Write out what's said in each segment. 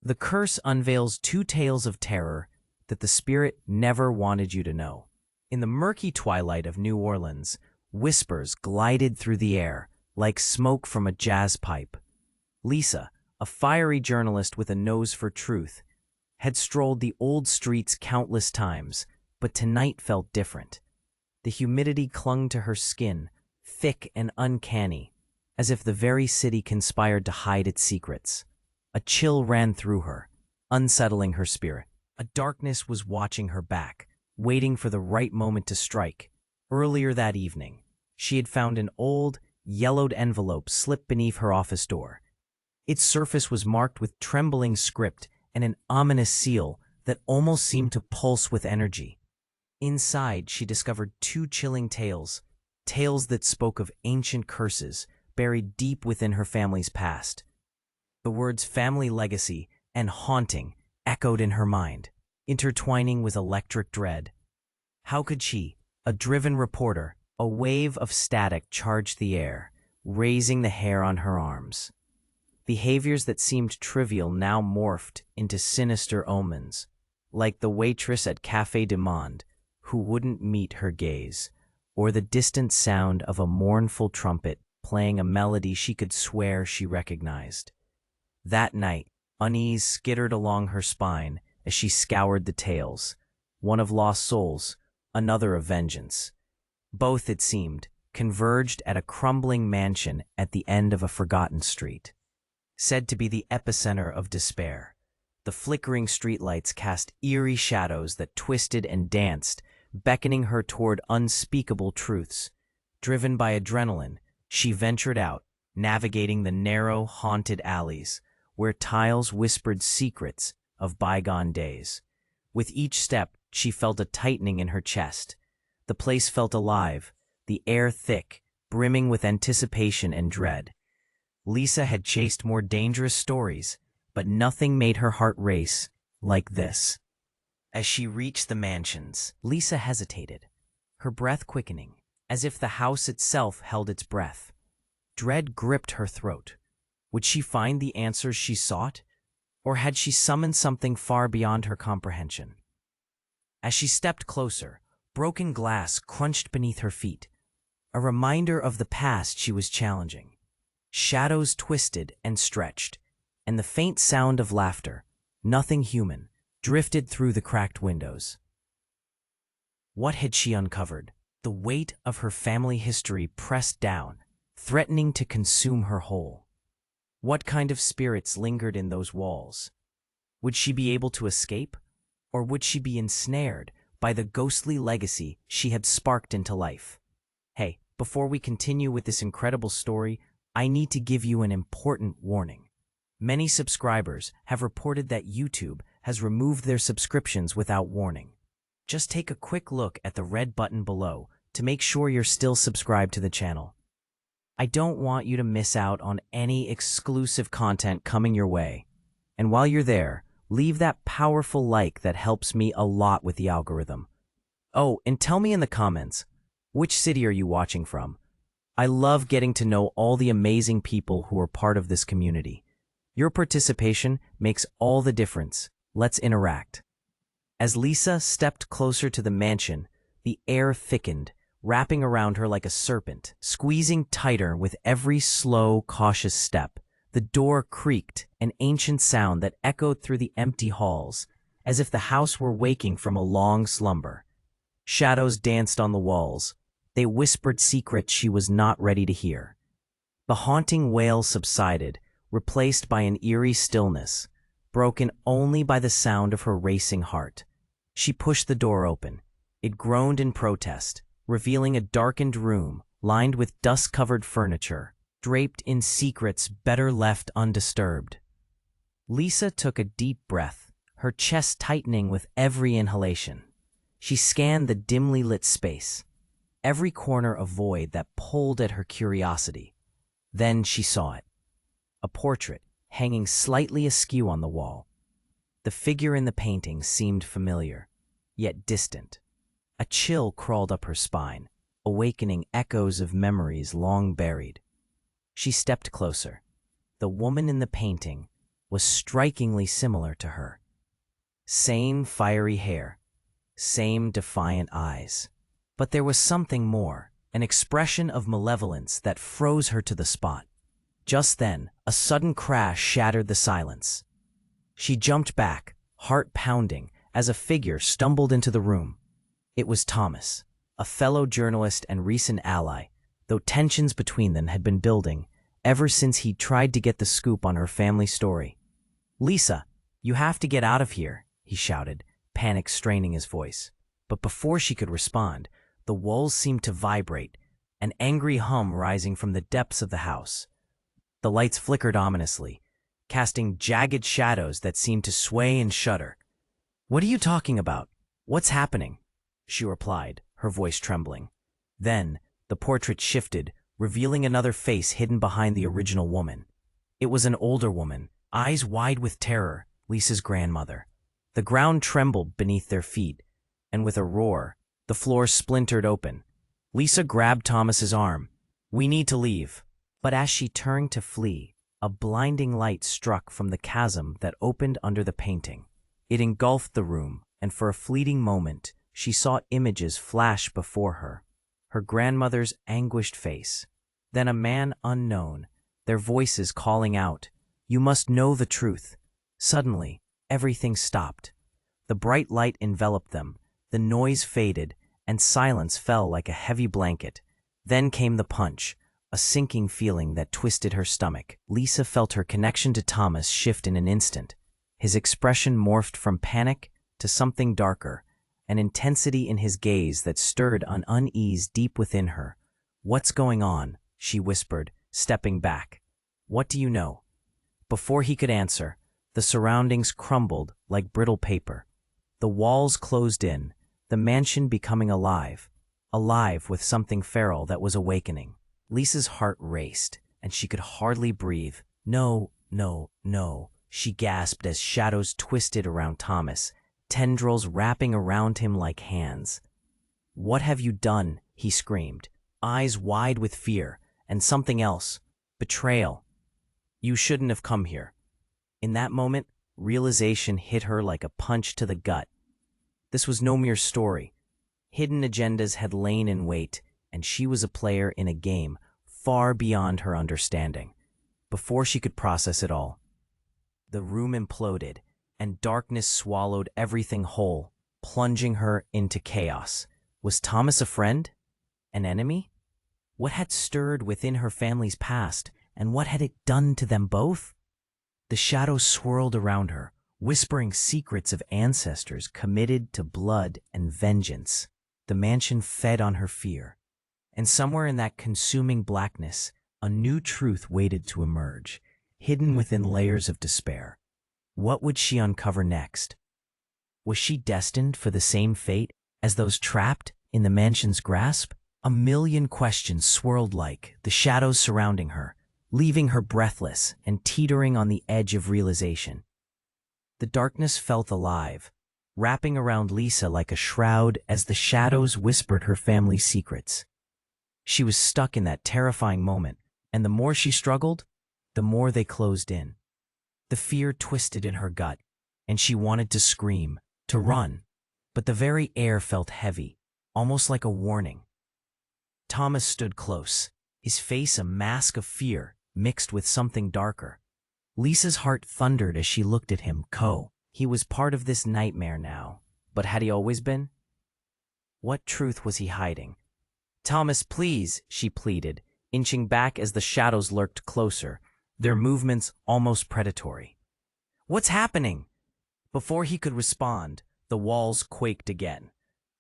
The curse unveils two tales of terror that the spirit never wanted you to know. In the murky twilight of New Orleans, whispers glided through the air like smoke from a jazz pipe. Lisa, a fiery journalist with a nose for truth, had strolled the old streets countless times, but tonight felt different. The humidity clung to her skin, thick and uncanny, as if the very city conspired to hide its secrets. A chill ran through her, unsettling her spirit. A darkness was watching her back, waiting for the right moment to strike. Earlier that evening, she had found an old, yellowed envelope slipped beneath her office door. Its surface was marked with trembling script and an ominous seal that almost seemed to pulse with energy. Inside, she discovered two chilling tales, tales that spoke of ancient curses buried deep within her family's past. The words family legacy and haunting echoed in her mind, intertwining with electric dread. How could she, a driven reporter, a wave of static charged the air, raising the hair on her arms. Behaviors that seemed trivial now morphed into sinister omens, like the waitress at Café du Monde, who wouldn't meet her gaze, or the distant sound of a mournful trumpet playing a melody she could swear she recognized. That night, unease skittered along her spine as she scoured the tales, one of lost souls, another of vengeance. Both, it seemed, converged at a crumbling mansion at the end of a forgotten street. Said to be the epicenter of despair, the flickering streetlights cast eerie shadows that twisted and danced, beckoning her toward unspeakable truths. Driven by adrenaline, she ventured out, navigating the narrow, haunted alleys, where tiles whispered secrets of bygone days. With each step, she felt a tightening in her chest. The place felt alive, the air thick, brimming with anticipation and dread. Lisa had chased more dangerous stories, but nothing made her heart race like this. As she reached the mansions, Lisa hesitated, her breath quickening, as if the house itself held its breath. Dread gripped her throat. Would she find the answers she sought, or had she summoned something far beyond her comprehension? As she stepped closer, broken glass crunched beneath her feet, a reminder of the past she was challenging. Shadows twisted and stretched, and the faint sound of laughter, nothing human, drifted through the cracked windows. What had she uncovered? The weight of her family history pressed down, threatening to consume her whole. What kind of spirits lingered in those walls? Would she be able to escape, or would she be ensnared by the ghostly legacy she had sparked into life? Hey, before we continue with this incredible story, I need to give you an important warning. Many subscribers have reported that YouTube has removed their subscriptions without warning. Just take a quick look at the red button below to make sure you're still subscribed to the channel. I don't want you to miss out on any exclusive content coming your way. And while you're there, leave that powerful like that helps me a lot with the algorithm. Oh, and tell me in the comments, which city are you watching from? I love getting to know all the amazing people who are part of this community. Your participation makes all the difference. Let's interact. As Lisa stepped closer to the mansion, the air thickened, wrapping around her like a serpent, squeezing tighter with every slow, cautious step. The door creaked, an ancient sound that echoed through the empty halls, as if the house were waking from a long slumber. Shadows danced on the walls. They whispered secrets she was not ready to hear. The haunting wail subsided, replaced by an eerie stillness, broken only by the sound of her racing heart. She pushed the door open. It groaned in protest, revealing a darkened room lined with dust-covered furniture, draped in secrets better left undisturbed. Lisa took a deep breath, her chest tightening with every inhalation. She scanned the dimly lit space, every corner a void that pulled at her curiosity. Then she saw it. A portrait hanging slightly askew on the wall. The figure in the painting seemed familiar, yet distant. A chill crawled up her spine, awakening echoes of memories long buried. She stepped closer. The woman in the painting, was strikingly similar to her. Same fiery hair, same defiant eyes. But there was something more, an expression of malevolence that froze her to the spot. Just then, a sudden crash shattered the silence. She jumped back, heart pounding, as a figure stumbled into the room. It was Thomas, a fellow journalist and recent ally, though tensions between them had been building ever since he'd tried to get the scoop on her family story. "Lisa, you have to get out of here," he shouted, panic straining his voice. But before she could respond, the walls seemed to vibrate, an angry hum rising from the depths of the house. The lights flickered ominously, casting jagged shadows that seemed to sway and shudder. "What are you talking about? What's happening?" she replied, her voice trembling. Then, the portrait shifted, revealing another face hidden behind the original woman. It was an older woman, eyes wide with terror, Lisa's grandmother. The ground trembled beneath their feet, and with a roar, the floor splintered open. Lisa grabbed Thomas's arm. "We need to leave." But as she turned to flee, a blinding light struck from the chasm that opened under the painting. It engulfed the room, and for a fleeting moment, she saw images flash before her. Her grandmother's anguished face, then a man unknown, their voices calling out, "You must know the truth." Suddenly, everything stopped. The bright light enveloped them, the noise faded, and silence fell like a heavy blanket. Then came the punch, a sinking feeling that twisted her stomach. Lisa felt her connection to Thomas shift in an instant. His expression morphed from panic to something darker, an intensity in his gaze that stirred an unease deep within her. "What's going on?" she whispered, stepping back. "What do you know?" Before he could answer, the surroundings crumbled like brittle paper. The walls closed in, the mansion becoming alive with something feral that was awakening. Lisa's heart raced, and she could hardly breathe. "No, no, no," she gasped as shadows twisted around Thomas, tendrils wrapping around him like hands. "What have you done?" he screamed, eyes wide with fear, and something else, betrayal. "You shouldn't have come here." In that moment, realization hit her like a punch to the gut. This was no mere story. Hidden agendas had lain in wait, and she was a player in a game far beyond her understanding. Before she could process it all, the room imploded, and darkness swallowed everything whole, plunging her into chaos. Was Thomas a friend? An enemy? What had stirred within her family's past, and what had it done to them both? The shadows swirled around her, whispering secrets of ancestors committed to blood and vengeance. The mansion fed on her fear, and somewhere in that consuming blackness, a new truth waited to emerge, hidden within layers of despair. What would she uncover next? Was she destined for the same fate as those trapped in the mansion's grasp? A million questions swirled like the shadows surrounding her, leaving her breathless and teetering on the edge of realization. The darkness felt alive, wrapping around Lisa like a shroud as the shadows whispered her family's secrets. She was stuck in that terrifying moment, and the more she struggled, the more they closed in. The fear twisted in her gut, and she wanted to scream, to run, but the very air felt heavy, almost like a warning. Thomas stood close, his face a mask of fear mixed with something darker. Lisa's heart thundered as she looked at him. He was part of this nightmare now, but had he always been? What truth was he hiding? "Thomas, please," she pleaded, inching back as the shadows lurked closer, their movements almost predatory. "What's happening?" Before he could respond, the walls quaked again.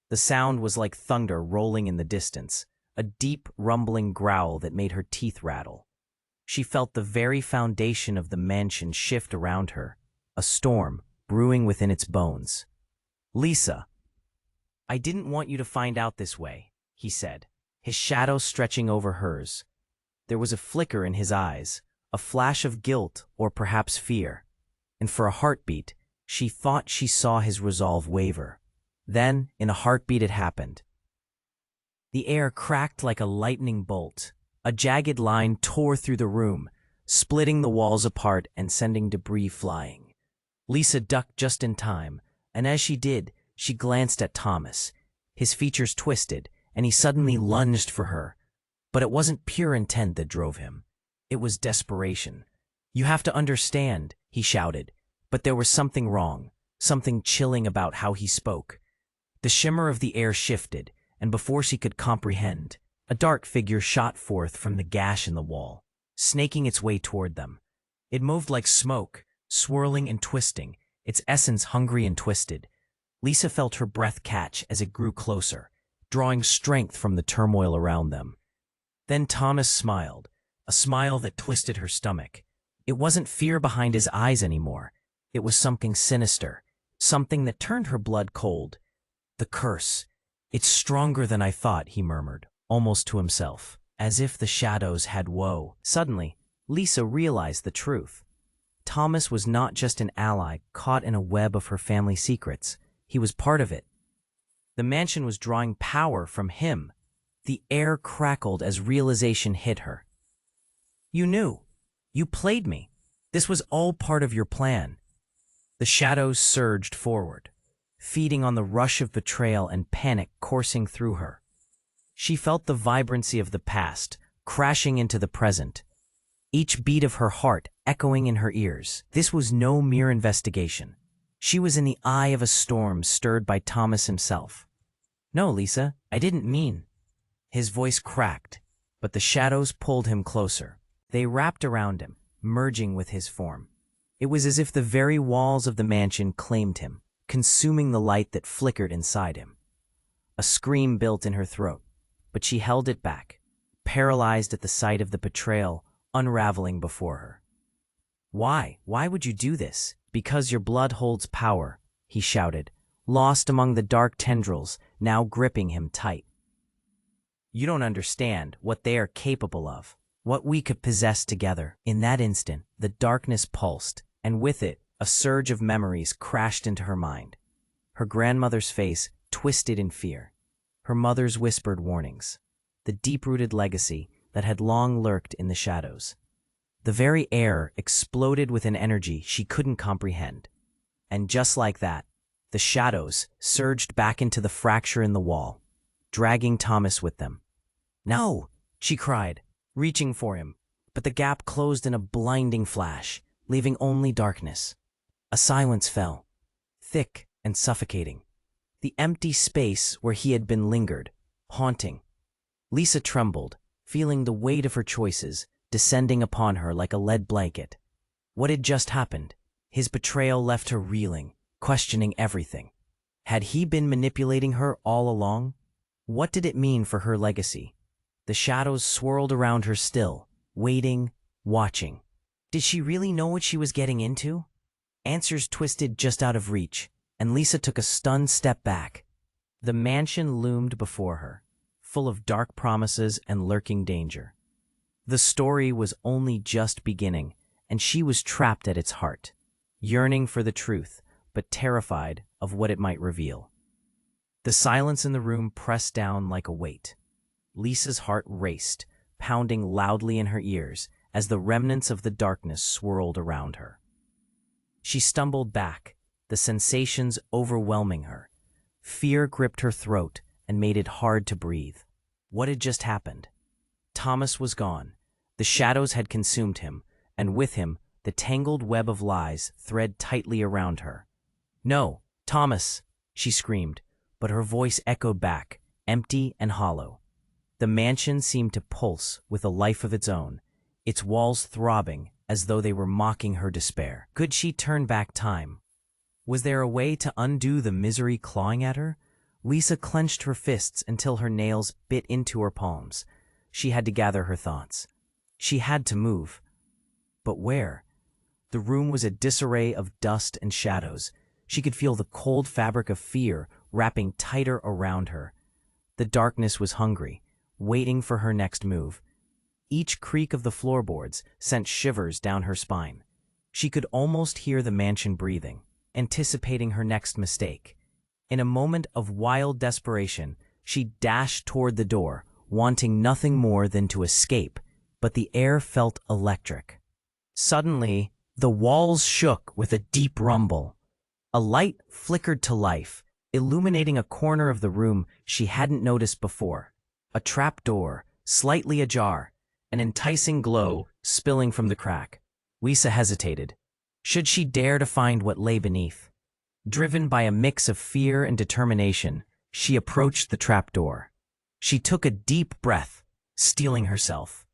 The sound was like thunder rolling in the distance, a deep, rumbling growl that made her teeth rattle. She felt the very foundation of the mansion shift around her, a storm brewing within its bones. "Lisa, I didn't want you to find out this way," he said, his shadow stretching over hers. There was a flicker in his eyes, a flash of guilt or perhaps fear, and for a heartbeat, she thought she saw his resolve waver. Then, in a heartbeat, it happened. The air cracked like a lightning bolt. A jagged line tore through the room, splitting the walls apart and sending debris flying. Lisa ducked just in time, and as she did, she glanced at Thomas. His features twisted, and he suddenly lunged for her. But it wasn't pure intent that drove him. It was desperation. "You have to understand," he shouted, but there was something wrong, something chilling about how he spoke. The shimmer of the air shifted, and before she could comprehend, a dark figure shot forth from the gash in the wall, snaking its way toward them. It moved like smoke, swirling and twisting, its essence hungry and twisted. Lisa felt her breath catch as it grew closer, drawing strength from the turmoil around them. Then Thomas smiled, a smile that twisted her stomach. It wasn't fear behind his eyes anymore. It was something sinister, something that turned her blood cold. "The curse. It's stronger than I thought," he murmured, almost to himself, as if the shadows had woe. Suddenly, Lisa realized the truth. Thomas was not just an ally caught in a web of her family secrets. He was part of it. The mansion was drawing power from him. The air crackled as realization hit her. "You knew. You played me. This was all part of your plan." The shadows surged forward, feeding on the rush of betrayal and panic coursing through her. She felt the vibrancy of the past crashing into the present, each beat of her heart echoing in her ears. This was no mere investigation. She was in the eye of a storm stirred by Thomas himself. "No, Lisa, I didn't mean." His voice cracked, but the shadows pulled him closer. They wrapped around him, merging with his form. It was as if the very walls of the mansion claimed him, consuming the light that flickered inside him. A scream built in her throat, but she held it back, paralyzed at the sight of the betrayal unraveling before her. "Why? Why would you do this?" "Because your blood holds power," he shouted, lost among the dark tendrils now gripping him tight. "You don't understand what they are capable of, what we could possess together." In that instant, the darkness pulsed, and with it, a surge of memories crashed into her mind. Her grandmother's face twisted in fear, her mother's whispered warnings, the deep-rooted legacy that had long lurked in the shadows. The very air exploded with an energy she couldn't comprehend. And just like that, the shadows surged back into the fracture in the wall, dragging Thomas with them. "No!" she cried, reaching for him, but the gap closed in a blinding flash, leaving only darkness. A silence fell, thick and suffocating. The empty space where he had been lingered, haunting. Lisa trembled, feeling the weight of her choices descending upon her like a lead blanket. What had just happened? His betrayal left her reeling, questioning everything. Had he been manipulating her all along? What did it mean for her legacy? The shadows swirled around her still, waiting, watching. Did she really know what she was getting into? Answers twisted just out of reach, and Lisa took a stunned step back. The mansion loomed before her, full of dark promises and lurking danger. The story was only just beginning, and she was trapped at its heart, yearning for the truth, but terrified of what it might reveal. The silence in the room pressed down like a weight. Lisa's heart raced, pounding loudly in her ears as the remnants of the darkness swirled around her. She stumbled back, the sensations overwhelming her. Fear gripped her throat and made it hard to breathe. What had just happened? Thomas was gone. The shadows had consumed him, and with him, the tangled web of lies thread tightly around her. "No, Thomas!" she screamed, but her voice echoed back, empty and hollow. The mansion seemed to pulse with a life of its own, its walls throbbing as though they were mocking her despair. Could she turn back time? Was there a way to undo the misery clawing at her? Lisa clenched her fists until her nails bit into her palms. She had to gather her thoughts. She had to move. But where? The room was a disarray of dust and shadows. She could feel the cold fabric of fear wrapping tighter around her. The darkness was hungry, waiting for her next move. Each creak of the floorboards sent shivers down her spine. She could almost hear the mansion breathing, anticipating her next mistake. In a moment of wild desperation, she dashed toward the door, wanting nothing more than to escape, but the air felt electric. Suddenly, the walls shook with a deep rumble. A light flickered to life, illuminating a corner of the room she hadn't noticed before. A trap door, slightly ajar, an enticing glow spilling from the crack. Lisa hesitated. Should she dare to find what lay beneath? Driven by a mix of fear and determination, she approached the trap door. She took a deep breath, steeling herself.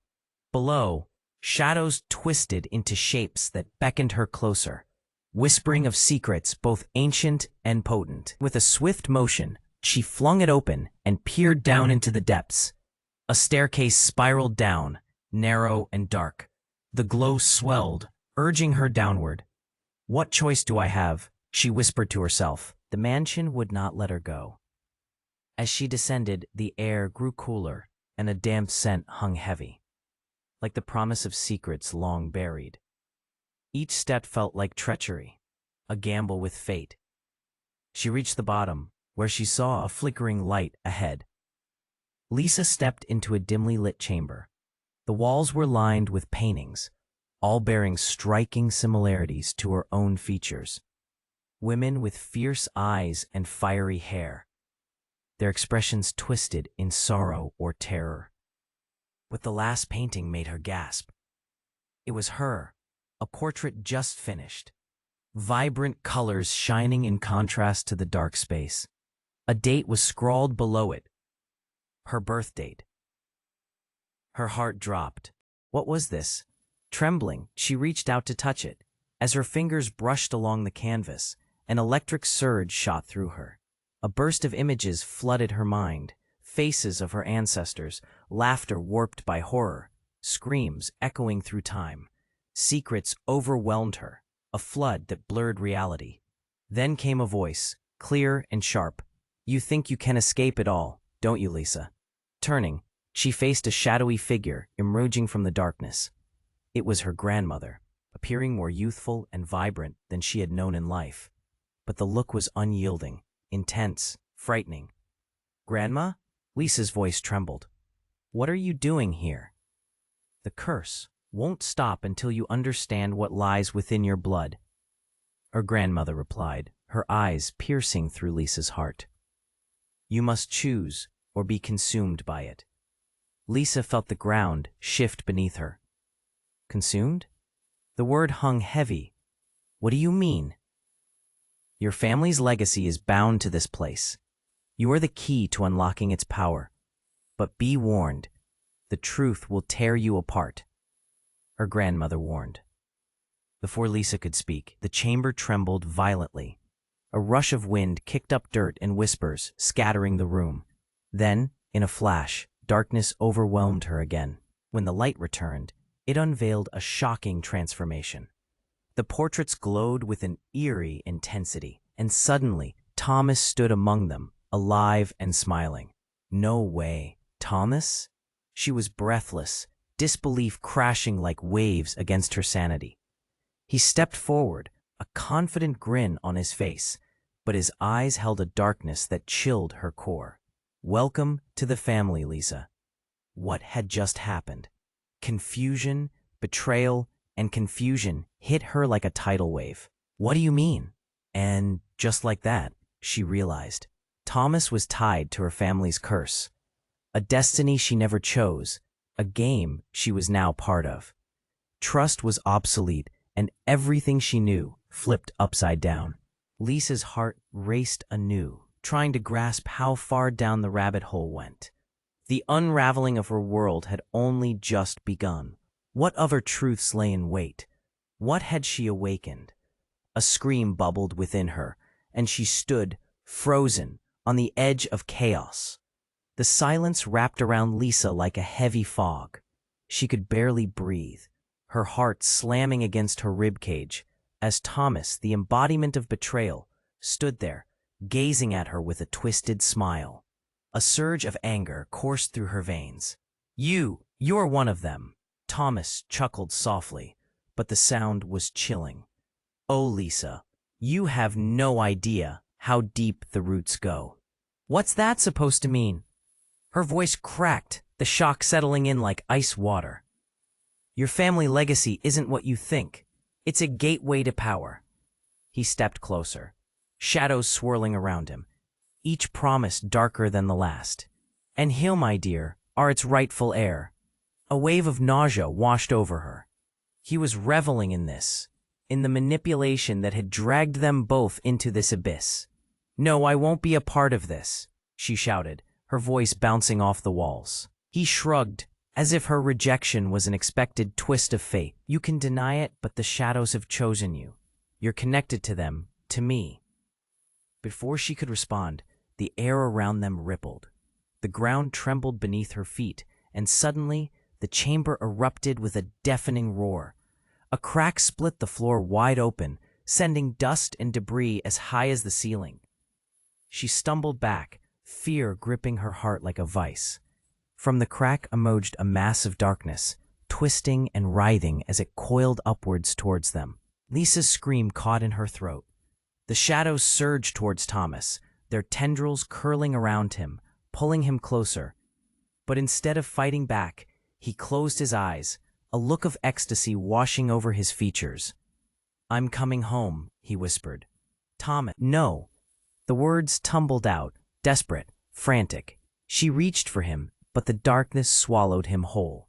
Below, shadows twisted into shapes that beckoned her closer, whispering of secrets both ancient and potent. With a swift motion, she flung it open and peered down into the depths. A staircase spiraled down, narrow and dark. The glow swelled, urging her downward. "What choice do I have?" she whispered to herself. The mansion would not let her go. As she descended, the air grew cooler, and a damp scent hung heavy, like the promise of secrets long buried. Each step felt like treachery, a gamble with fate. She reached the bottom, where she saw a flickering light ahead. Lisa stepped into a dimly lit chamber. The walls were lined with paintings, all bearing striking similarities to her own features. Women with fierce eyes and fiery hair, their expressions twisted in sorrow or terror. But the last painting made her gasp. It was her, a portrait just finished, vibrant colors shining in contrast to the dark space. A date was scrawled below it, her birth date. Her heart dropped. What was this? Trembling, she reached out to touch it. As her fingers brushed along the canvas, an electric surge shot through her. A burst of images flooded her mind, faces of her ancestors, laughter warped by horror, screams echoing through time. Secrets overwhelmed her, a flood that blurred reality. Then came a voice, clear and sharp. "You think you can escape it all, don't you, Lisa?" Turning, she faced a shadowy figure emerging from the darkness. It was her grandmother, appearing more youthful and vibrant than she had known in life. But the look was unyielding, intense, frightening. "Grandma?" Lisa's voice trembled. "What are you doing here?" "The curse won't stop until you understand what lies within your blood," her grandmother replied, her eyes piercing through Lisa's heart. "You must choose or be consumed by it." Lisa felt the ground shift beneath her. "Consumed?" The word hung heavy. "What do you mean?" "Your family's legacy is bound to this place. You are the key to unlocking its power. But be warned, the truth will tear you apart," her grandmother warned. Before Lisa could speak, the chamber trembled violently. A rush of wind kicked up dirt and whispers, scattering the room. Then, in a flash, darkness overwhelmed her again. When the light returned, it unveiled a shocking transformation. The portraits glowed with an eerie intensity, and suddenly Thomas stood among them, alive and smiling. "No way. Thomas?" She was breathless, disbelief crashing like waves against her sanity. He stepped forward, a confident grin on his face, but his eyes held a darkness that chilled her core. "Welcome to the family, Lisa." What had just happened? Confusion, betrayal, and confusion hit her like a tidal wave. "What do you mean?" And just like that, she realized Thomas was tied to her family's curse. A destiny she never chose, a game she was now part of. Trust was obsolete, and everything she knew flipped upside down. Lisa's heart raced anew, trying to grasp how far down the rabbit hole went. The unraveling of her world had only just begun. What other truths lay in wait? What had she awakened? A scream bubbled within her, and she stood, frozen, on the edge of chaos. The silence wrapped around Lisa like a heavy fog. She could barely breathe, her heart slamming against her ribcage, as Thomas, the embodiment of betrayal, stood there, gazing at her with a twisted smile. A surge of anger coursed through her veins. You're one of them," Thomas chuckled softly, but the sound was chilling. "Oh, Lisa, you have no idea how deep the roots go." "What's that supposed to mean?" Her voice cracked, the shock settling in like ice water. Your family legacy isn't what you think. It's a gateway to power. He stepped closer, shadows swirling around him, each promise darker than the last. And you, my dear, are its rightful heir. A wave of nausea washed over her. He was reveling in this, in the manipulation that had dragged them both into this abyss. "No, I won't be a part of this," she shouted, her voice bouncing off the walls. He shrugged, as if her rejection was an expected twist of fate. "You can deny it, but the shadows have chosen you. You're connected to them, to me." Before she could respond, the air around them rippled. The ground trembled beneath her feet, and suddenly the chamber erupted with a deafening roar. A crack split the floor wide open, sending dust and debris as high as the ceiling. She stumbled back, fear gripping her heart like a vice. From the crack emerged a mass of darkness, twisting and writhing as it coiled upwards towards them. Lisa's scream caught in her throat. The shadows surged towards Thomas, their tendrils curling around him, pulling him closer. But instead of fighting back, he closed his eyes, a look of ecstasy washing over his features. "I'm coming home," he whispered. "Thomas, no." The words tumbled out, desperate, frantic. She reached for him, but the darkness swallowed him whole.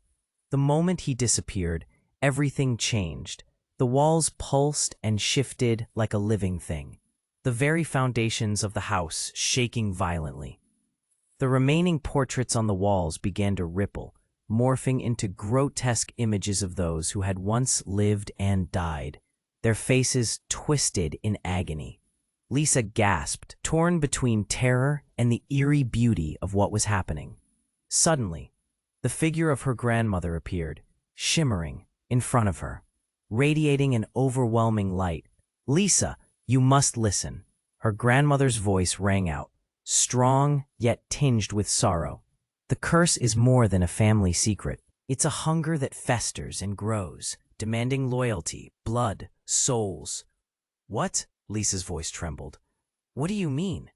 The moment he disappeared, everything changed. The walls pulsed and shifted like a living thing, the very foundations of the house shaking violently. The remaining portraits on the walls began to ripple, morphing into grotesque images of those who had once lived and died, their faces twisted in agony. Lisa gasped, torn between terror and the eerie beauty of what was happening. Suddenly, the figure of her grandmother appeared, shimmering in front of her, radiating an overwhelming light. "Lisa, you must listen." Her grandmother's voice rang out, strong yet tinged with sorrow. "The curse is more than a family secret. It's a hunger that festers and grows, demanding loyalty, blood, souls." "What?" Lisa's voice trembled. "What do you mean?"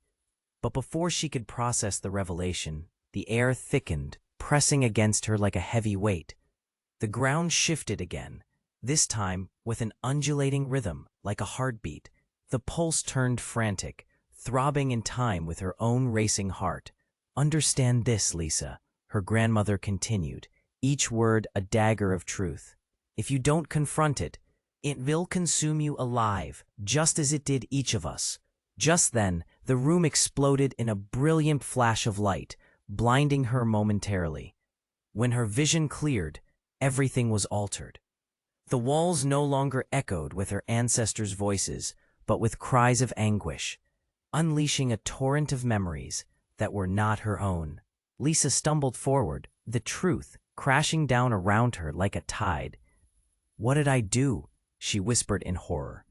But before she could process the revelation, the air thickened, pressing against her like a heavy weight. The ground shifted again, this time with an undulating rhythm like a heartbeat. The pulse turned frantic, throbbing in time with her own racing heart. "Understand this, Lisa," her grandmother continued, each word a dagger of truth. "If you don't confront it, it will consume you alive, just as it did each of us." Just then, the room exploded in a brilliant flash of light, blinding her momentarily. When her vision cleared, everything was altered. The walls no longer echoed with her ancestors' voices, but with cries of anguish, unleashing a torrent of memories that were not her own. Lisa stumbled forward, the truth crashing down around her like a tide. "What did I do?" she whispered in horror.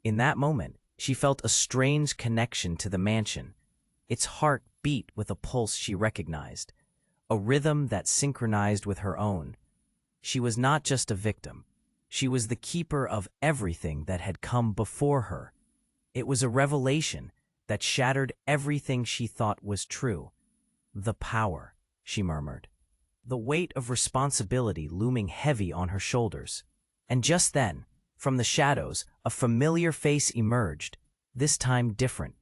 In that moment, she felt a strange connection to the mansion. Its heart beat with a pulse she recognized, a rhythm that synchronized with her own. She was not just a victim. She was the keeper of everything that had come before her. It was a revelation that shattered everything she thought was true. "The power," she murmured, the weight of responsibility looming heavy on her shoulders. And just then, from the shadows, a familiar face emerged, this time different.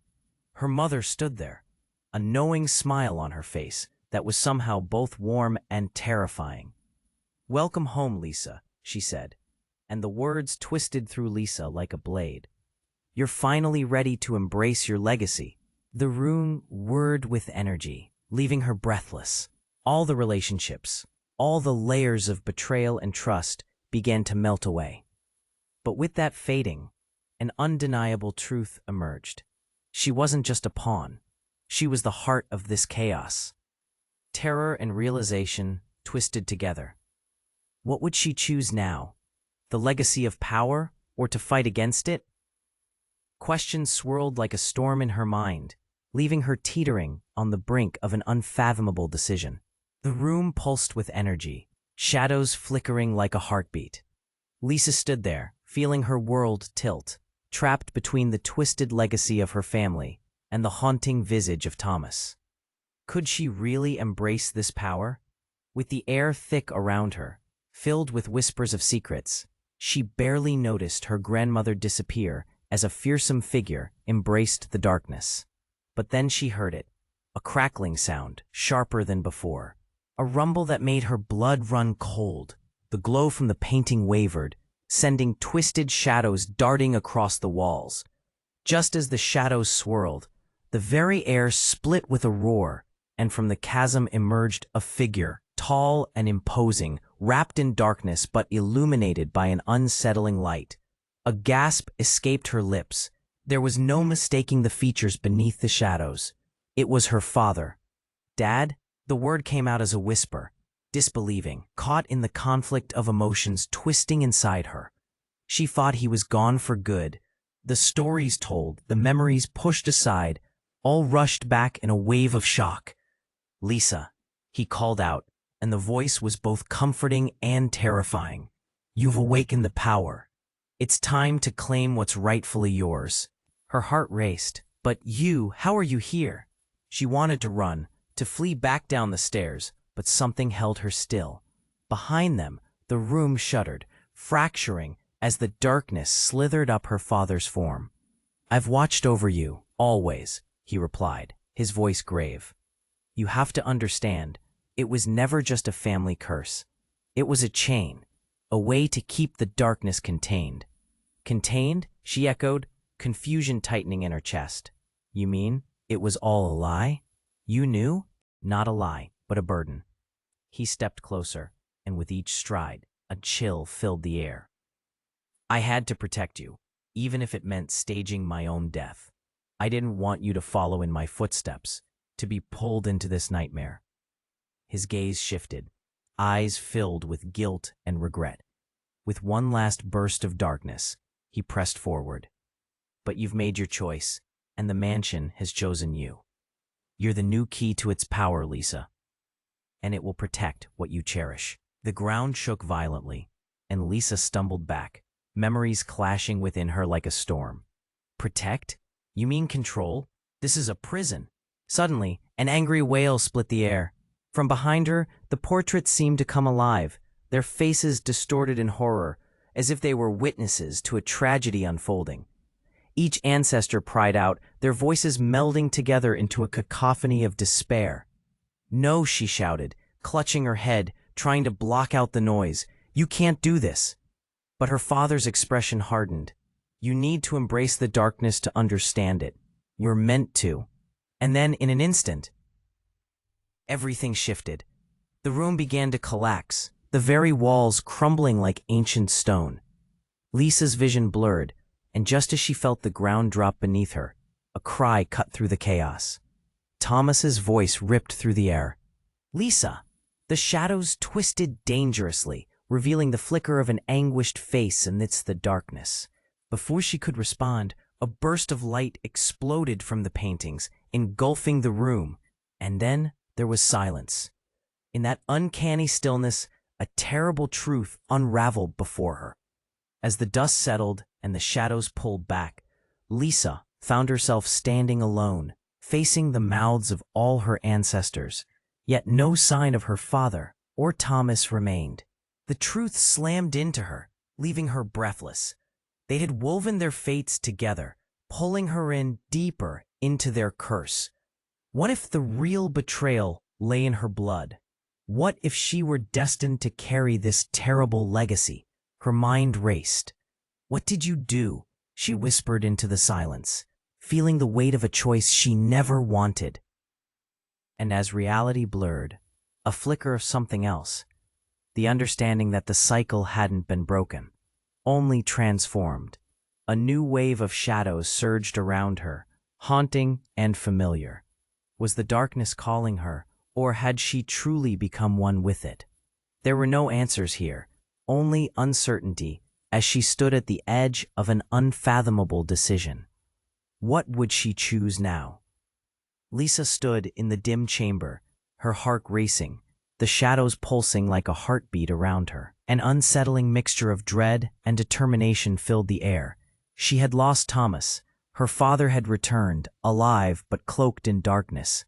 Her mother stood there, a knowing smile on her face that was somehow both warm and terrifying. "Welcome home, Lisa," she said, and the words twisted through Lisa like a blade. "You're finally ready to embrace your legacy." The room whirred with energy, leaving her breathless. All the relationships, all the layers of betrayal and trust began to melt away. But with that fading, an undeniable truth emerged. She wasn't just a pawn. She was the heart of this chaos. Terror and realization twisted together. What would she choose now? The legacy of power, or to fight against it? Questions swirled like a storm in her mind, leaving her teetering on the brink of an unfathomable decision. The room pulsed with energy, shadows flickering like a heartbeat. Lisa stood there, feeling her world tilt, trapped between the twisted legacy of her family and the haunting visage of Thomas. Could she really embrace this power? With the air thick around her, filled with whispers of secrets. She barely noticed her grandmother disappear as a fearsome figure embraced the darkness. But then she heard it, a crackling sound, sharper than before. A rumble that made her blood run cold. The glow from the painting wavered, sending twisted shadows darting across the walls. Just as the shadows swirled, the very air split with a roar, and from the chasm emerged a figure, tall and imposing, wrapped in darkness but illuminated by an unsettling light. A gasp escaped her lips. There was no mistaking the features beneath the shadows. It was her father. "Dad?" The word came out as a whisper, disbelieving, caught in the conflict of emotions twisting inside her. She thought he was gone for good. The stories told, the memories pushed aside, all rushed back in a wave of shock. "Lisa," he called out, and the voice was both comforting and terrifying. "You've awakened the power. It's time to claim what's rightfully yours." Her heart raced. "But you, how are you here?" She wanted to run, to flee back down the stairs, but something held her still. Behind them, the room shuddered, fracturing as the darkness slithered up her father's form. "I've watched over you, always," he replied, his voice grave. "You have to understand, it was never just a family curse. It was a chain, a way to keep the darkness contained." "Contained?" she echoed, confusion tightening in her chest. "You mean it was all a lie? You knew?" "Not a lie, but a burden." He stepped closer, and with each stride, a chill filled the air. "I had to protect you, even if it meant staging my own death. I didn't want you to follow in my footsteps, to be pulled into this nightmare." His gaze shifted, eyes filled with guilt and regret. With one last burst of darkness, he pressed forward. "But you've made your choice, and the mansion has chosen you. You're the new key to its power, Lisa, and it will protect what you cherish." The ground shook violently, and Lisa stumbled back, memories clashing within her like a storm. "Protect? You mean control? This is a prison." Suddenly, an angry wail split the air. From behind her, the portraits seemed to come alive, their faces distorted in horror, as if they were witnesses to a tragedy unfolding. Each ancestor cried out, their voices melding together into a cacophony of despair. "No," she shouted, clutching her head, trying to block out the noise. "You can't do this." But her father's expression hardened. "You need to embrace the darkness to understand it. You're meant to." And then, in an instant, everything shifted. The room began to collapse, the very walls crumbling like ancient stone. Lisa's vision blurred, and just as she felt the ground drop beneath her, a cry cut through the chaos. Thomas's voice ripped through the air. "Lisa!" The shadows twisted dangerously, revealing the flicker of an anguished face amidst the darkness. Before she could respond, a burst of light exploded from the paintings, engulfing the room, and then there was silence. In that uncanny stillness, a terrible truth unraveled before her. As the dust settled and the shadows pulled back, Lisa found herself standing alone, facing the mouths of all her ancestors, yet no sign of her father or Thomas remained. The truth slammed into her, leaving her breathless. They had woven their fates together, pulling her in deeper into their curse. What if the real betrayal lay in her blood? What if she were destined to carry this terrible legacy? Her mind raced. "What did you do?" she whispered into the silence, feeling the weight of a choice she never wanted. And as reality blurred, a flicker of something else, the understanding that the cycle hadn't been broken, only transformed. A new wave of shadows surged around her, haunting and familiar. Was the darkness calling her, or had she truly become one with it? There were no answers here, only uncertainty as she stood at the edge of an unfathomable decision. What would she choose now? Lisa stood in the dim chamber, her heart racing, the shadows pulsing like a heartbeat around her. An unsettling mixture of dread and determination filled the air. She had lost Thomas. Her father had returned, alive but cloaked in darkness.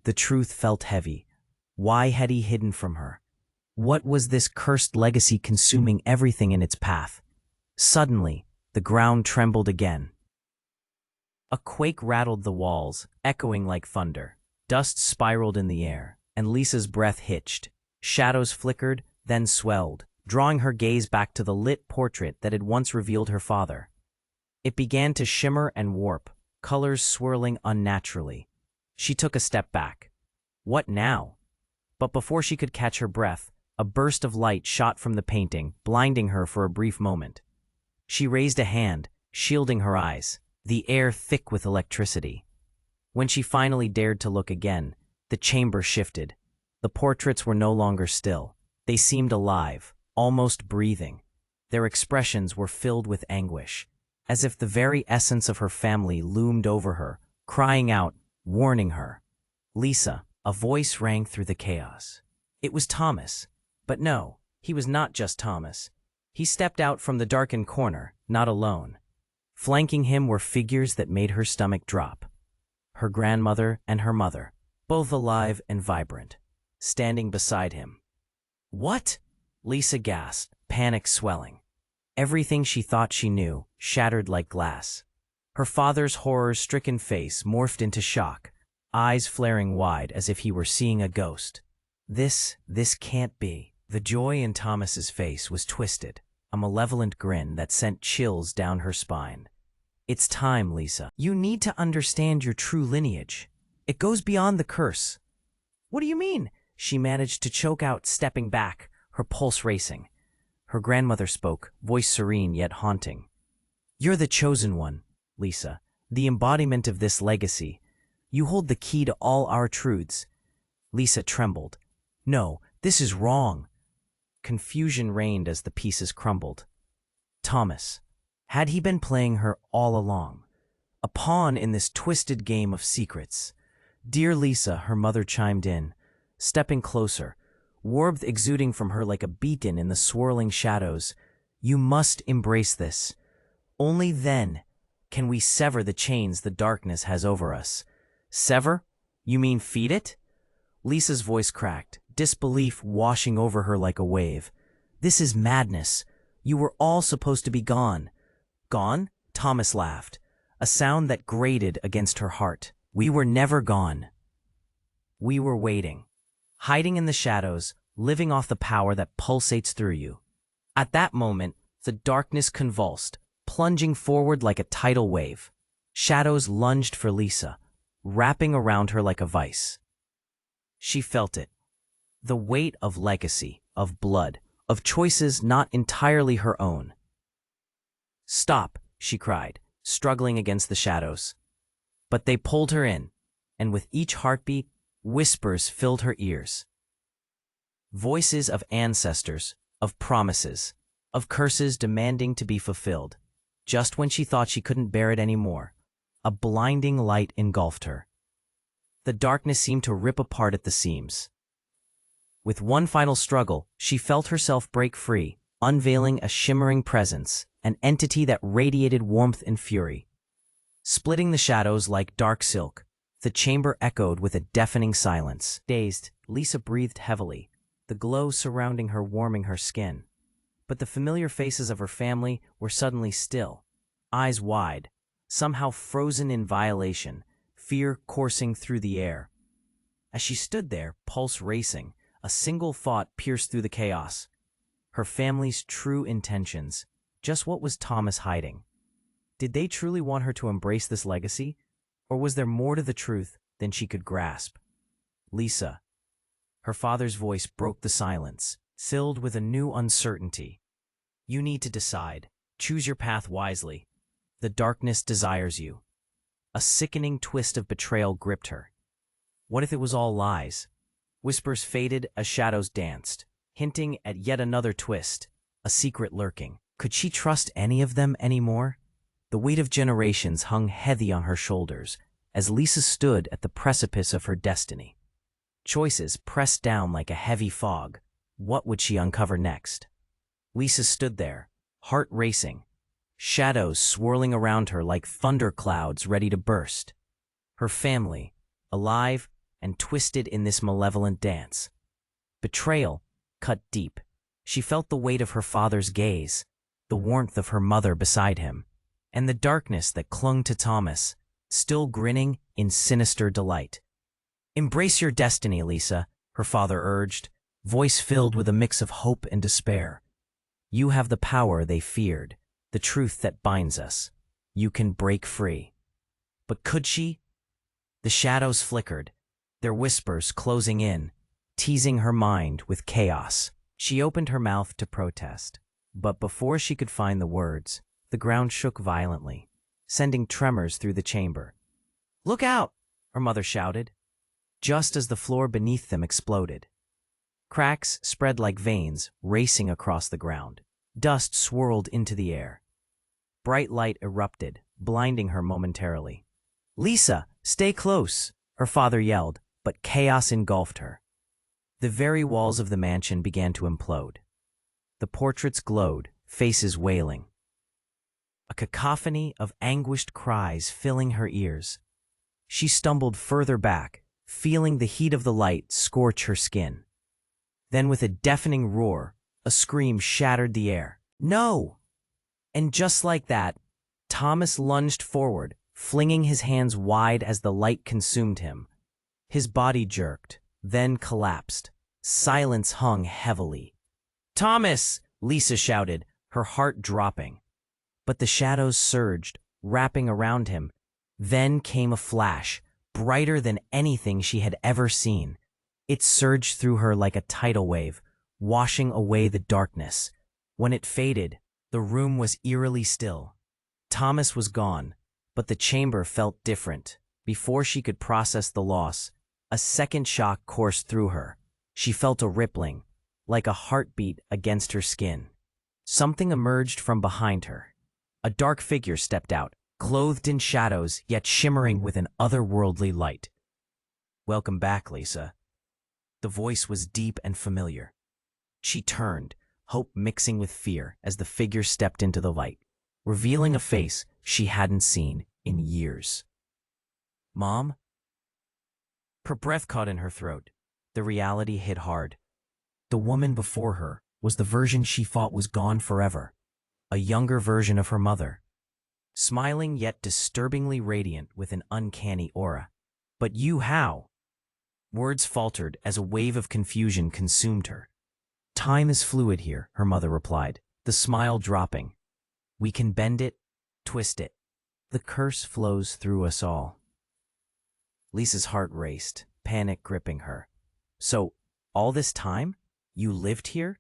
The truth felt heavy. Why had he hidden from her? What was this cursed legacy consuming everything in its path? Suddenly, the ground trembled again. A quake rattled the walls, echoing like thunder. Dust spiraled in the air, and Lisa's breath hitched. Shadows flickered, then swelled, drawing her gaze back to the lit portrait that had once revealed her father. It began to shimmer and warp, colors swirling unnaturally. She took a step back. What now? But before she could catch her breath, a burst of light shot from the painting, blinding her for a brief moment. She raised a hand, shielding her eyes, the air thick with electricity. When she finally dared to look again, the chamber shifted. The portraits were no longer still. They seemed alive, almost breathing. Their expressions were filled with anguish, as if the very essence of her family loomed over her, crying out, warning her. Lisa, a voice rang through the chaos. It was Thomas. But no, he was not just Thomas. He stepped out from the darkened corner, not alone. Flanking him were figures that made her stomach drop. Her grandmother and her mother, both alive and vibrant, standing beside him. What? Lisa gasped, panic swelling. Everything she thought she knew shattered like glass. Her father's horror-stricken face morphed into shock, eyes flaring wide as if he were seeing a ghost. This can't be. The joy in Thomas's face was twisted, a malevolent grin that sent chills down her spine. It's time, Lisa. You need to understand your true lineage. It goes beyond the curse. What do you mean? She managed to choke out, stepping back, her pulse racing. Her grandmother spoke, voice serene yet haunting. You're the chosen one, Lisa, the embodiment of this legacy. You hold the key to all our truths. Lisa trembled. No, this is wrong. Confusion reigned as the pieces crumbled. Thomas. Had he been playing her all along? A pawn in this twisted game of secrets. Dear Lisa, her mother chimed in, stepping closer, warmth exuding from her like a beacon in the swirling shadows. You must embrace this. Only then can we sever the chains the darkness has over us. Sever? You mean feed it? Lisa's voice cracked, disbelief washing over her like a wave. This is madness. You were all supposed to be gone. Gone? Thomas laughed, a sound that grated against her heart. We were never gone. We were waiting, hiding in the shadows, living off the power that pulsates through you. At that moment, the darkness convulsed, plunging forward like a tidal wave. Shadows lunged for Lisa, wrapping around her like a vice. She felt it. The weight of legacy, of blood, of choices not entirely her own. Stop, she cried, struggling against the shadows. But they pulled her in, and with each heartbeat, whispers filled her ears. Voices of ancestors, of promises, of curses demanding to be fulfilled. Just when she thought she couldn't bear it anymore, a blinding light engulfed her. The darkness seemed to rip apart at the seams. With one final struggle, she felt herself break free, unveiling a shimmering presence, an entity that radiated warmth and fury. Splitting the shadows like dark silk, the chamber echoed with a deafening silence. Dazed, Lisa breathed heavily, the glow surrounding her warming her skin. But the familiar faces of her family were suddenly still, eyes wide, somehow frozen in violation, fear coursing through the air. As she stood there, pulse racing, a single thought pierced through the chaos. Her family's true intentions. Just what was Thomas hiding? Did they truly want her to embrace this legacy? Or was there more to the truth than she could grasp? Lisa. Her father's voice broke the silence, filled with a new uncertainty. You need to decide. Choose your path wisely. The darkness desires you. A sickening twist of betrayal gripped her. What if it was all lies? Whispers faded as shadows danced, hinting at yet another twist, a secret lurking. Could she trust any of them anymore? The weight of generations hung heavy on her shoulders as Lisa stood at the precipice of her destiny. Choices pressed down like a heavy fog. What would she uncover next? Lisa stood there, heart racing, shadows swirling around her like thunder clouds ready to burst. Her family, alive and twisted in this malevolent dance. Betrayal, cut deep. She felt the weight of her father's gaze, the warmth of her mother beside him, and the darkness that clung to Thomas, still grinning in sinister delight. "Embrace your destiny, Lisa," her father urged, voice filled with a mix of hope and despair. "You have the power they feared, the truth that binds us. You can break free." But could she? The shadows flickered, their whispers closing in, teasing her mind with chaos. She opened her mouth to protest, but before she could find the words, the ground shook violently, sending tremors through the chamber. "Look out!" her mother shouted, just as the floor beneath them exploded. Cracks spread like veins, racing across the ground. Dust swirled into the air. Bright light erupted, blinding her momentarily. "Lisa, stay close!" her father yelled, but chaos engulfed her. The very walls of the mansion began to implode. The portraits glowed, faces wailing. A cacophony of anguished cries filling her ears. She stumbled further back, feeling the heat of the light scorch her skin. Then with a deafening roar, a scream shattered the air. "No!" And just like that, Thomas lunged forward, flinging his hands wide as the light consumed him. His body jerked, then collapsed. Silence hung heavily. "Thomas!" Lisa shouted, her heart dropping. But the shadows surged, wrapping around him. Then came a flash, brighter than anything she had ever seen. It surged through her like a tidal wave, washing away the darkness. When it faded, the room was eerily still. Thomas was gone, but the chamber felt different. Before she could process the loss, a second shock coursed through her. She felt a rippling, like a heartbeat against her skin. Something emerged from behind her. A dark figure stepped out, clothed in shadows yet shimmering with an otherworldly light. "Welcome back, Lisa." The voice was deep and familiar. She turned, hope mixing with fear as the figure stepped into the light, revealing a face she hadn't seen in years. "Mom?" Her breath caught in her throat. The reality hit hard. The woman before her was the version she thought was gone forever, a younger version of her mother, smiling yet disturbingly radiant with an uncanny aura. "But you, how?" Words faltered as a wave of confusion consumed her. "Time is fluid here," her mother replied, the smile dropping. "We can bend it, twist it. The curse flows through us all." Lisa's heart raced, panic gripping her. "So, all this time, you lived here?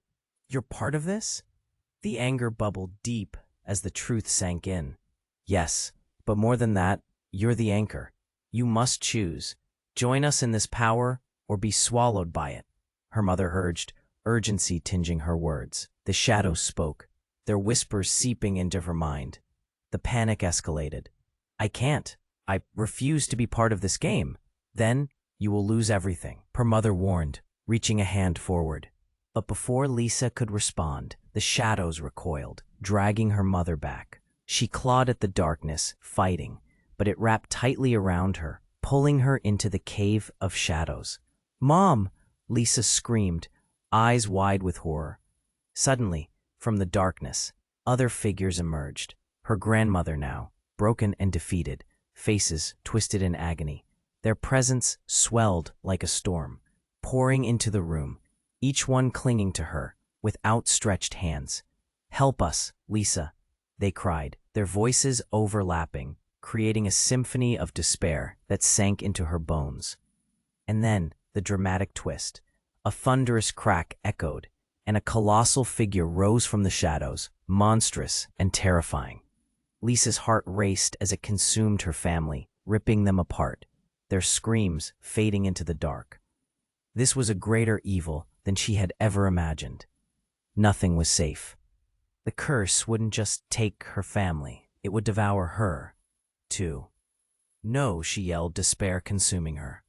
You're part of this?" The anger bubbled deep as the truth sank in. "Yes, but more than that, you're the anchor. You must choose. Join us in this power or be swallowed by it," her mother urged, urgency tinging her words. The shadows spoke, their whispers seeping into her mind. The panic escalated. "I can't. I refuse to be part of this game. Then you will lose everything," her mother warned, reaching a hand forward. But before Lisa could respond, the shadows recoiled, dragging her mother back. She clawed at the darkness, fighting, but it wrapped tightly around her, pulling her into the cave of shadows. "Mom!" Lisa screamed, eyes wide with horror. Suddenly, from the darkness, other figures emerged. Her grandmother now, broken and defeated, faces twisted in agony. Their presence swelled like a storm, pouring into the room, each one clinging to her with outstretched hands. "Help us, Lisa," they cried, their voices overlapping, creating a symphony of despair that sank into her bones. And then, the dramatic twist. A thunderous crack echoed, and a colossal figure rose from the shadows, monstrous and terrifying. Lisa's heart raced as it consumed her family, ripping them apart, their screams fading into the dark. This was a greater evil than she had ever imagined. Nothing was safe. The curse wouldn't just take her family, it would devour her, too. "No," she yelled, despair consuming her.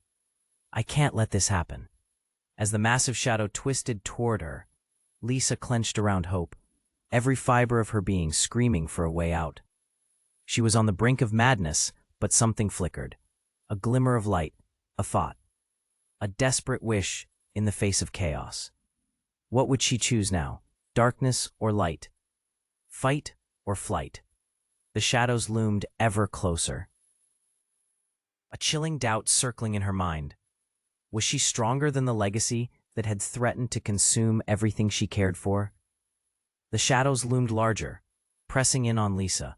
"I can't let this happen." As the massive shadow twisted toward her, Lisa clenched around Hope, every fiber of her being screaming for a way out. She was on the brink of madness, but something flickered. A glimmer of light, a thought, a desperate wish in the face of chaos. What would she choose now? Darkness or light? Fight or flight? The shadows loomed ever closer. A chilling doubt circling in her mind. Was she stronger than the legacy that had threatened to consume everything she cared for? The shadows loomed larger, pressing in on Lisa,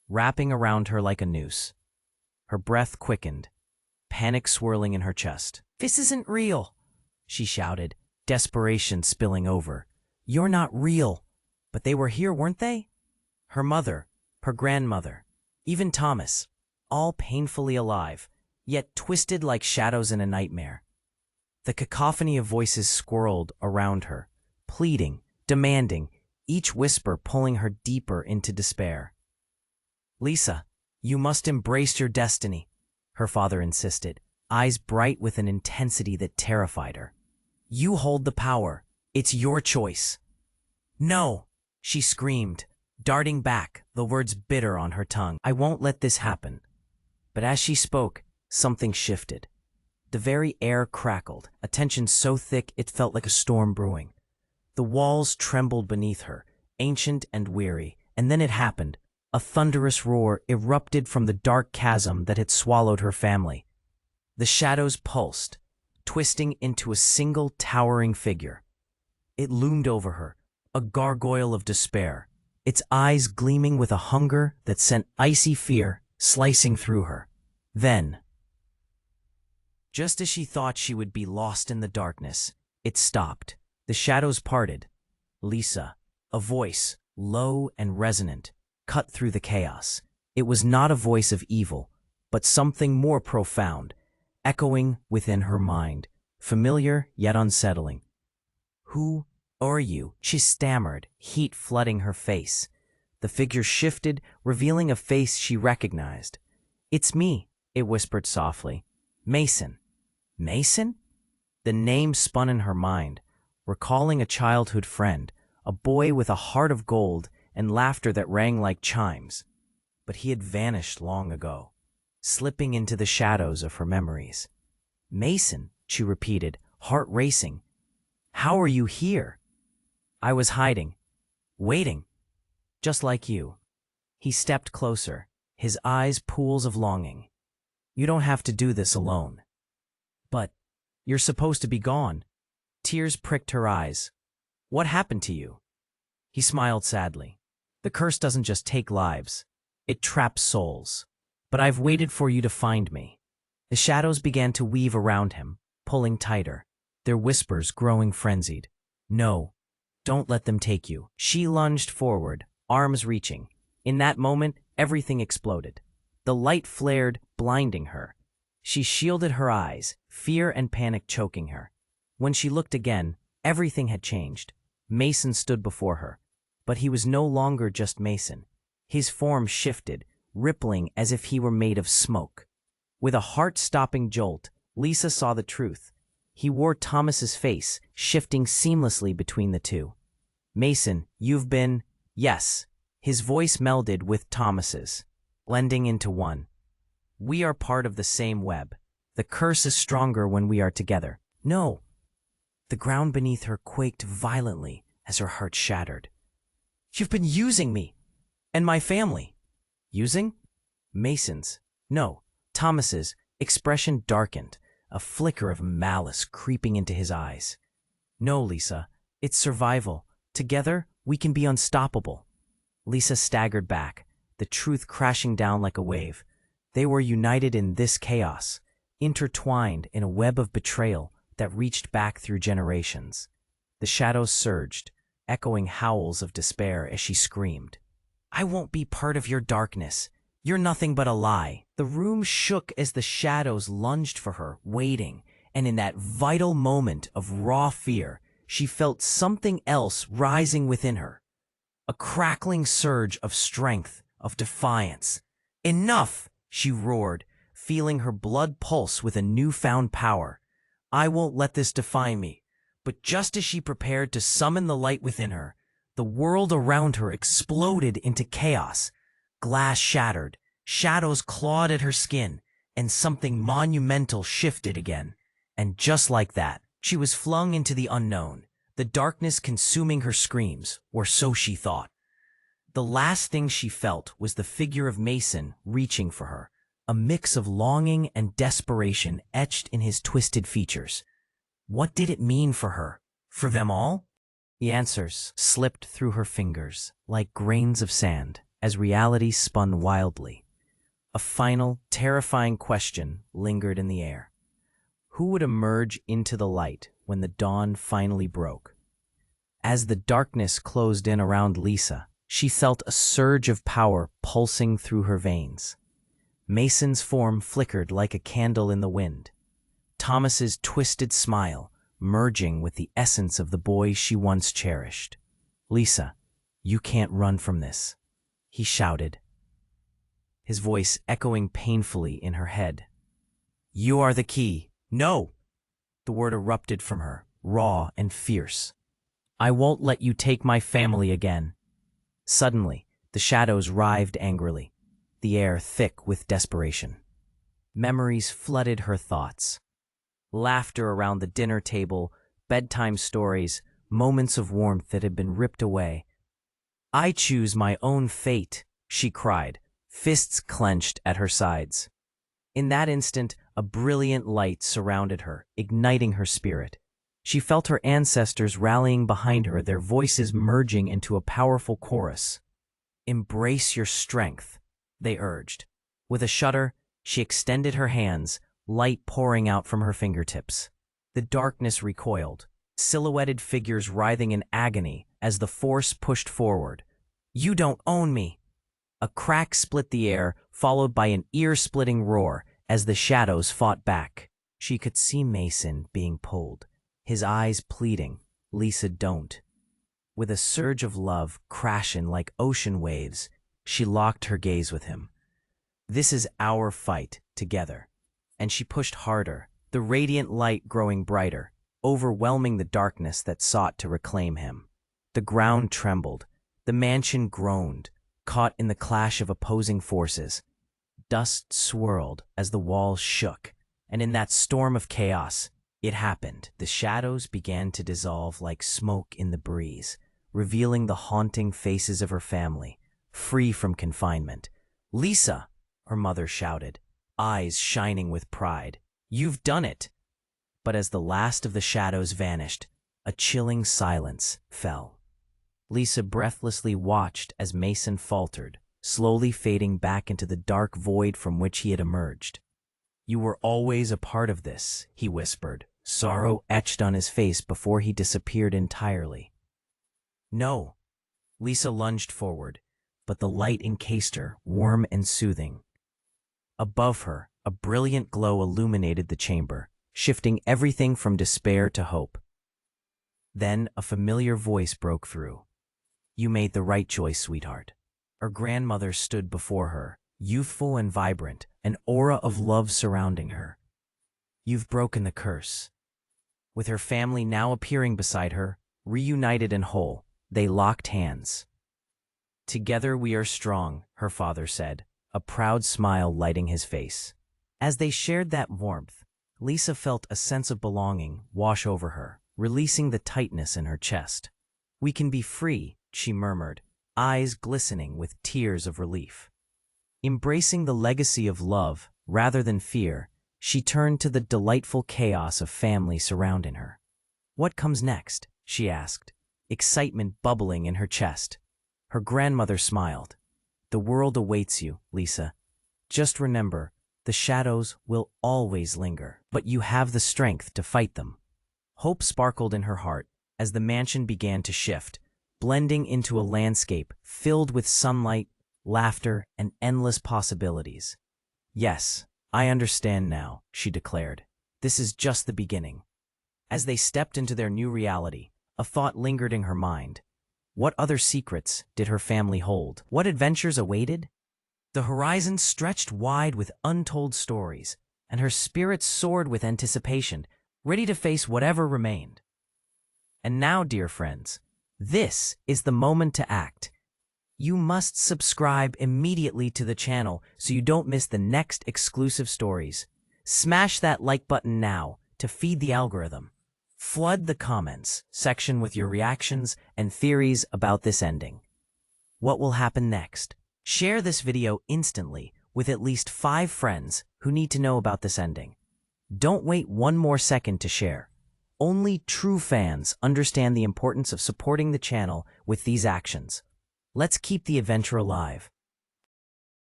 wrapping around her like a noose. Her breath quickened, panic swirling in her chest. "This isn't real," she shouted, desperation spilling over. "You're not real." But they were here, weren't they? Her mother, her grandmother, even Thomas, all painfully alive, yet twisted like shadows in a nightmare. The cacophony of voices swirled around her, pleading, demanding, each whisper pulling her deeper into despair. "Lisa, you must embrace your destiny," her father insisted, eyes bright with an intensity that terrified her. "You hold the power. It's your choice." "No," she screamed, darting back, the words bitter on her tongue. "I won't let this happen." But as she spoke, something shifted. The very air crackled, a tension so thick it felt like a storm brewing. The walls trembled beneath her, ancient and weary, and then it happened. A thunderous roar erupted from the dark chasm that had swallowed her family. The shadows pulsed, twisting into a single towering figure. It loomed over her, a gargoyle of despair, its eyes gleaming with a hunger that sent icy fear slicing through her. Then, just as she thought she would be lost in the darkness, it stopped. The shadows parted. Lisa, a voice, low and resonant, cut through the chaos. It was not a voice of evil, but something more profound, echoing within her mind, familiar yet unsettling. "Who are you?" she stammered, heat flooding her face. The figure shifted, revealing a face she recognized. "It's me," it whispered softly. "Mason." Mason? The name spun in her mind, recalling a childhood friend, a boy with a heart of gold and laughter that rang like chimes. But he had vanished long ago, slipping into the shadows of her memories. "Mason," she repeated, heart racing. "How are you here?" "I was hiding, waiting, just like you." He stepped closer, his eyes pools of longing. "You don't have to do this alone." "But you're supposed to be gone." Tears pricked her eyes. "What happened to you?" He smiled sadly. "The curse doesn't just take lives, it traps souls. But I've waited for you to find me." The shadows began to weave around him, pulling tighter, their whispers growing frenzied. "No, don't let them take you." She lunged forward, arms reaching. In that moment, everything exploded. The light flared, blinding her. She shielded her eyes, fear and panic choking her. When she looked again, everything had changed. Mason stood before her. But he was no longer just Mason. His form shifted, rippling as if he were made of smoke. With a heart-stopping jolt, Lisa saw the truth. He wore Thomas's face, shifting seamlessly between the two. "Mason, you've been—" "Yes." His voice melded with Thomas's, blending into one. "We are part of the same web. The curse is stronger when we are together." "No." The ground beneath her quaked violently as her heart shattered. "You've been using me and my family." "Using?" Mason's. "No, Thomas's." Expression darkened, a flicker of malice creeping into his eyes. "No, Lisa, it's survival. Together, we can be unstoppable." Lisa staggered back, the truth crashing down like a wave. They were united in this chaos, intertwined in a web of betrayal that reached back through generations. The shadows surged, echoing howls of despair as she screamed. "I won't be part of your darkness. You're nothing but a lie." The room shook as the shadows lunged for her, waiting, and in that vital moment of raw fear, she felt something else rising within her. A crackling surge of strength, of defiance. "Enough!" she roared, feeling her blood pulse with a newfound power. "I won't let this define me." But just as she prepared to summon the light within her, the world around her exploded into chaos. Glass shattered, shadows clawed at her skin, and something monumental shifted again. And just like that, she was flung into the unknown, the darkness consuming her screams, or so she thought. The last thing she felt was the figure of Mason reaching for her, a mix of longing and desperation etched in his twisted features. What did it mean for her? For them all? The answers slipped through her fingers like grains of sand as reality spun wildly. A final, terrifying question lingered in the air. Who would emerge into the light when the dawn finally broke? As the darkness closed in around Lisa, she felt a surge of power pulsing through her veins. Mason's form flickered like a candle in the wind. Thomas's twisted smile merging with the essence of the boy she once cherished. "Lisa, you can't run from this," he shouted, his voice echoing painfully in her head. "You are the key." "No!" The word erupted from her, raw and fierce. "I won't let you take my family again." Suddenly, the shadows writhed angrily, the air thick with desperation. Memories flooded her thoughts. Laughter around the dinner table, bedtime stories, moments of warmth that had been ripped away. "I choose my own fate," she cried, fists clenched at her sides. In that instant, a brilliant light surrounded her, igniting her spirit. She felt her ancestors rallying behind her, their voices merging into a powerful chorus. "Embrace your strength," they urged. With a shudder, she extended her hands, light pouring out from her fingertips. The darkness recoiled, silhouetted figures writhing in agony as the force pushed forward. "You don't own me!" A crack split the air, followed by an ear-splitting roar as the shadows fought back. She could see Mason being pulled, his eyes pleading, "Lisa, don't." With a surge of love crashing like ocean waves, she locked her gaze with him. "This is our fight, together." And she pushed harder, the radiant light growing brighter, overwhelming the darkness that sought to reclaim him. The ground trembled, the mansion groaned, caught in the clash of opposing forces. Dust swirled as the walls shook, and in that storm of chaos, it happened. The shadows began to dissolve like smoke in the breeze, revealing the haunting faces of her family, free from confinement. "Lisa!" her mother shouted, eyes shining with pride. "You've done it!" But as the last of the shadows vanished, a chilling silence fell. Lisa breathlessly watched as Mason faltered, slowly fading back into the dark void from which he had emerged. "You were always a part of this," he whispered, sorrow etched on his face before he disappeared entirely. "No." Lisa lunged forward, but the light encased her, warm and soothing. Above her, a brilliant glow illuminated the chamber, shifting everything from despair to hope. Then a familiar voice broke through. "You made the right choice, sweetheart." Her grandmother stood before her, youthful and vibrant, an aura of love surrounding her. "You've broken the curse." With her family now appearing beside her, reunited and whole, they locked hands. "Together we are strong," her father said, a proud smile lighting his face. As they shared that warmth, Lisa felt a sense of belonging wash over her, releasing the tightness in her chest. "We can be free," she murmured, eyes glistening with tears of relief. Embracing the legacy of love rather than fear, she turned to the delightful chaos of family surrounding her. "What comes next?" she asked, excitement bubbling in her chest. Her grandmother smiled. "The world awaits you, Lisa. Just remember, the shadows will always linger, but you have the strength to fight them." Hope sparkled in her heart as the mansion began to shift, blending into a landscape filled with sunlight, laughter, and endless possibilities. "Yes, I understand now," she declared. "This is just the beginning." As they stepped into their new reality, a thought lingered in her mind. What other secrets did her family hold? What adventures awaited? The horizon stretched wide with untold stories, and her spirit soared with anticipation, ready to face whatever remained. And now, dear friends, this is the moment to act. You must subscribe immediately to the channel so you don't miss the next exclusive stories. Smash that like button now to feed the algorithm. Flood the comments section with your reactions and theories about this ending. What will happen next? Share this video instantly with at least 5 friends who need to know about this ending. Don't wait one more second to share. Only true fans understand the importance of supporting the channel with these actions. Let's keep the adventure alive.